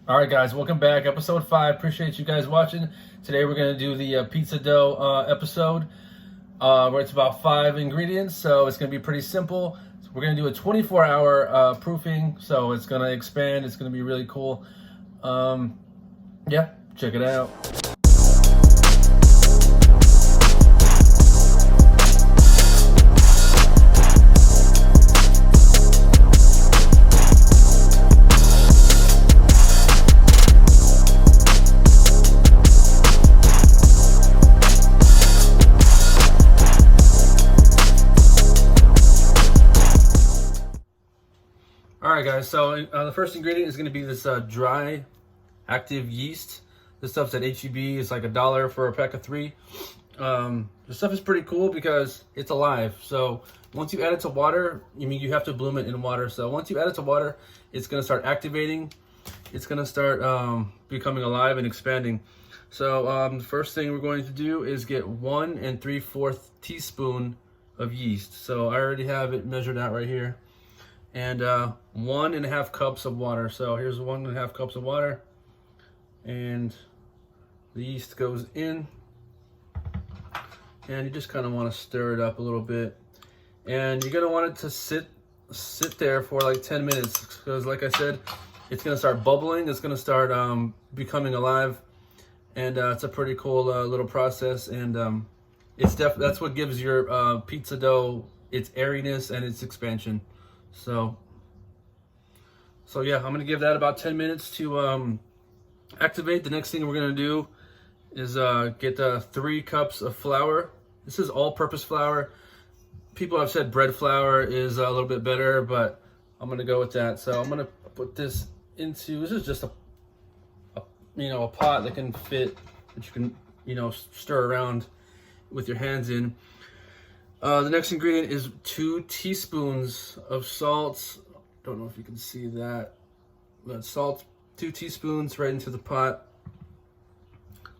All right, guys, welcome back. Episode 5. Appreciate you guys watching. Today we're going to do the pizza dough episode where it's about 5 ingredients, so it's going to be pretty simple. So we're going to do a 24-hour proofing, so it's going to expand. It's going to be really cool. Yeah, check it out. Alright guys, so the first ingredient is going to be this dry active yeast. This stuff's at H-E-B. It's like $1 for a pack of 3. The stuff is pretty cool because it's alive. So once you add it to water, you have to bloom it in water. So once you add it to water, it's going to start activating. It's going to start becoming alive and expanding. So the first thing we're going to do is get 1 3/4 teaspoon of yeast. So I already have it measured out right here. And 1.5 cups of water. So here's 1.5 cups of water, and the yeast goes in, and you just kind of want to stir it up a little bit, and you're gonna want it to sit there for like 10 minutes because, like I said, it's gonna start bubbling. It's gonna start becoming alive, and it's a pretty cool little process. And that's what gives your pizza dough its airiness and its expansion. So yeah, I'm gonna give that about 10 minutes to activate. The next thing we're gonna do is get 3 cups of flour. This is all-purpose flour. People have said bread flour is a little bit better, but I'm gonna go with that. So I'm gonna put this into, this is just a pot that can fit, that you can stir around with your hands in. The next ingredient is 2 teaspoons of salt. Don't know if you can see that. But salt, 2 teaspoons right into the pot.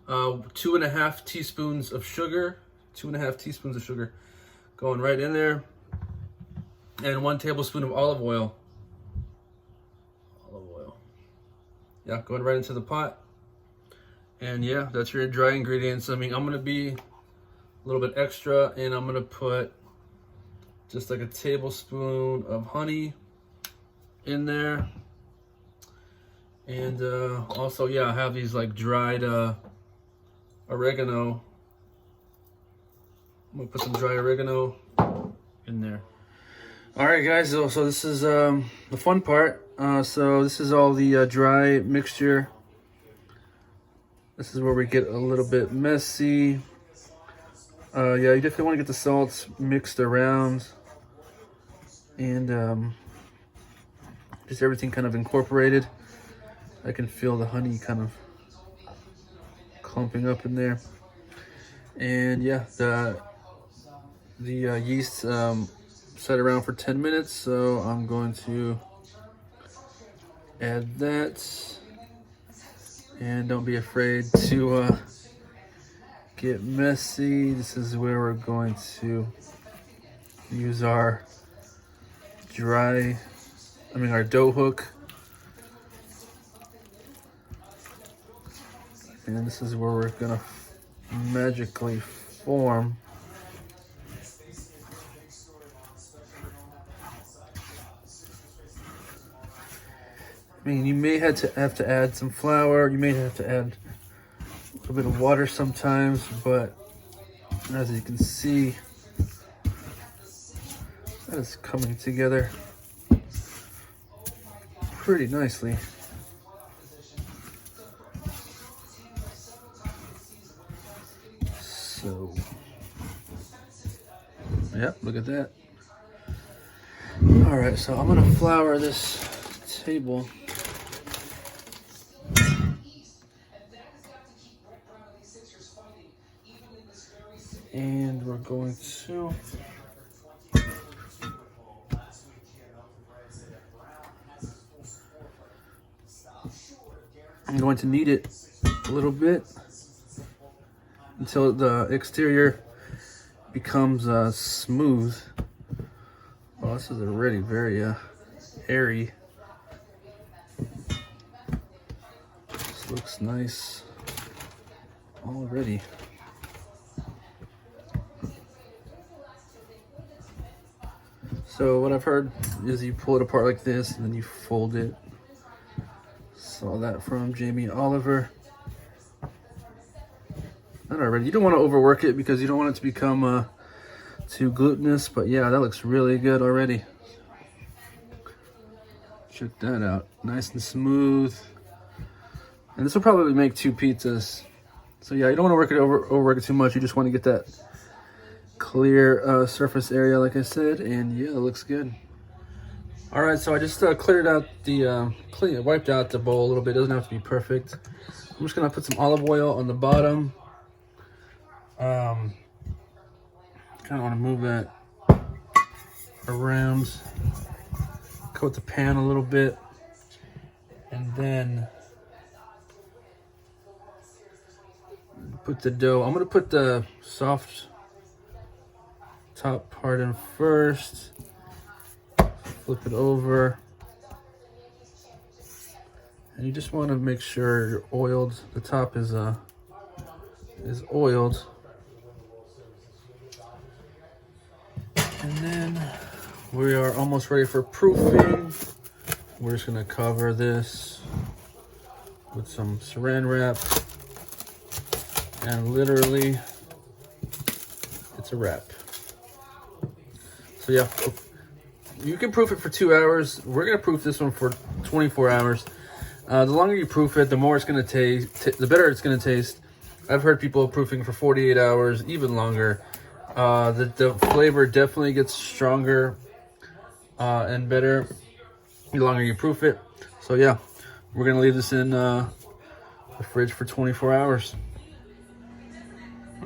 2.5 teaspoons of sugar. 2.5 teaspoons of sugar going right in there. And 1 tablespoon of olive oil. Yeah, going right into the pot. And yeah, that's your dry ingredients. I'm gonna be a little bit extra, and I'm gonna put just like a tablespoon of honey in there. And also, yeah, I have these like dried oregano. I'm gonna put some dry oregano in there. All right, guys, so this is the fun part. So this is all the dry mixture. This is where we get a little bit messy. Yeah, you definitely want to get the salts mixed around, and just everything kind of incorporated. I can feel the honey kind of clumping up in there. And yeah, the yeast set around for 10 minutes, so I'm going to add that. And don't be afraid to get messy. This is where we're going to use our our dough hook. And this is where we're gonna magically form you may have to add some flour, you may have to add a little bit of water sometimes, but as you can see, that is coming together pretty nicely. So, yeah, look at that. All right, so I'm gonna flour this table. And we're going to I'm going to knead it a little bit until the exterior becomes smooth. Oh, this is already very airy. looks nice already. So what I've heard is you pull it apart like this and then you fold it. Saw that from Jamie Oliver. That already. You don't want to overwork it because you don't want it to become too glutinous, but yeah, that looks really good already. Check that out. Nice and smooth. And this will probably make 2 pizzas. So yeah, you don't want to overwork it too much. You just want to get that clear surface area, like I said, and yeah, it looks good. All right, so I just cleared out the wiped out the bowl a little bit. It doesn't have to be perfect. I'm just gonna put some olive oil on the bottom. Kind of want to move that around, coat the pan a little bit, and then put the dough. I'm gonna put the soft top part in first. Flip it over, and you just want to make sure you're oiled. The top is oiled, and then we are almost ready for proofing. We're just gonna cover this with some saran wrap, and literally, it's a wrap. So yeah. You can proof it for 2 hours. We're gonna proof this one for 24 hours. The longer you proof it, the more it's gonna taste, the better it's gonna taste. I've heard people proofing for 48 hours, even longer. The flavor definitely gets stronger and better the longer you proof it. So yeah, we're gonna leave this in the fridge for 24 hours.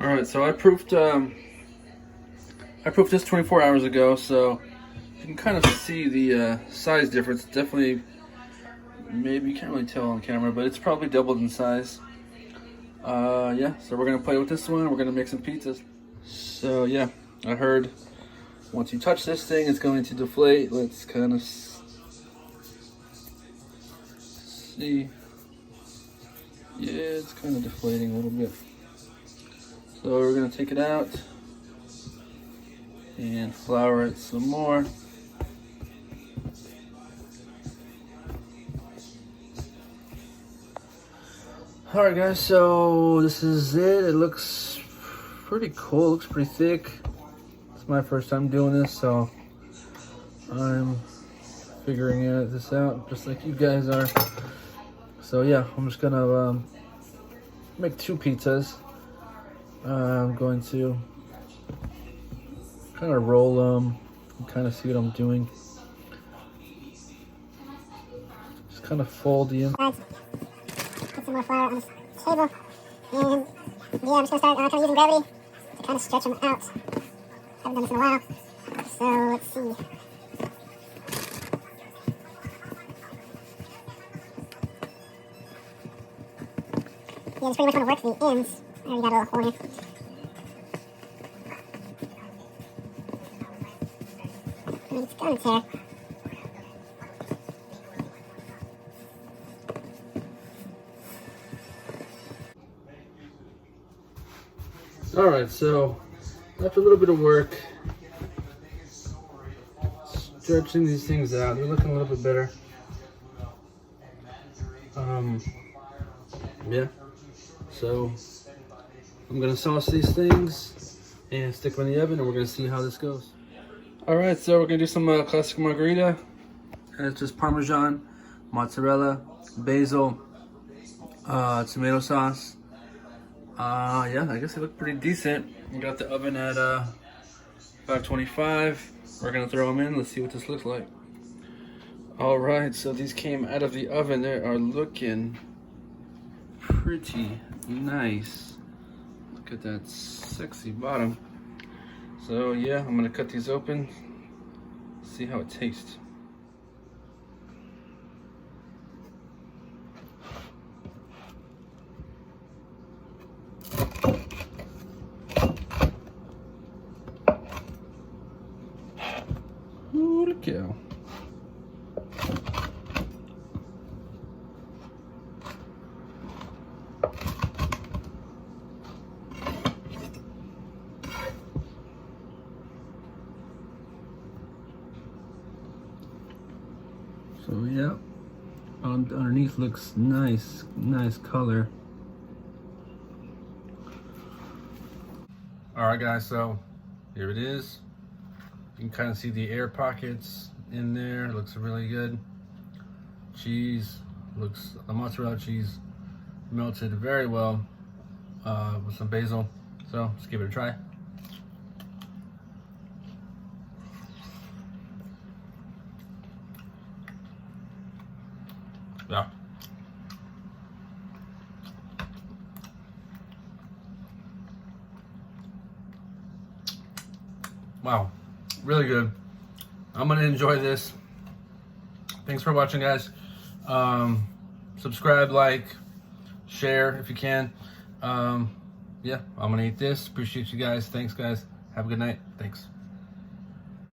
All right, so I proofed this 24 hours ago, so you can kind of see the size difference. Definitely, maybe you can't really tell on camera, but it's probably doubled in size. Yeah, so we're gonna play with this one. We're gonna make some pizzas. So yeah, I heard once you touch this thing, it's going to deflate. Let's kind of see. Yeah, it's kind of deflating a little bit. So we're gonna take it out and flour it some more. All right, guys, so this is it. It looks pretty cool. It looks pretty thick. It's my first time doing this, so I'm figuring this out just like you guys are. So yeah, I'm just gonna make 2 pizzas. I'm going to kind of roll them and kind of see what I'm doing. Just kind of fold the inside. Put some more flour on this table, and yeah, I'm just gonna start kind of using gravity to kind of stretch them out. Haven't done this in a while, so let's see. Yeah, just pretty much want to work the ends. I already got a little hole here. I mean, it's gonna tear. All right, so after a little bit of work, stretching these things out, they're looking a little bit better. Yeah, so I'm gonna sauce these things and stick them in the oven, and we're gonna see how this goes. All right, so we're gonna do some classic margherita, and it's just Parmesan, mozzarella, basil, tomato sauce. Yeah, I guess it looked pretty decent. We got the oven at 525. We're gonna throw them in. Let's see what this looks like. All right, so these came out of the oven. They are looking pretty nice. Look at that sexy bottom. So yeah, I'm gonna cut these open, see how it tastes. Holy cow. So yeah, underneath looks nice, nice color. All right, guys, so here it is. You can kind of see the air pockets in there. It looks really good. Cheese looks, the mozzarella cheese melted very well with some basil. So let's give it a try. Yeah. Wow, really good. I'm gonna enjoy this. Thanks for watching, guys. Subscribe, like, share if you can. Yeah, I'm gonna eat this. Appreciate you guys. Thanks, guys. Have a good night. Thanks.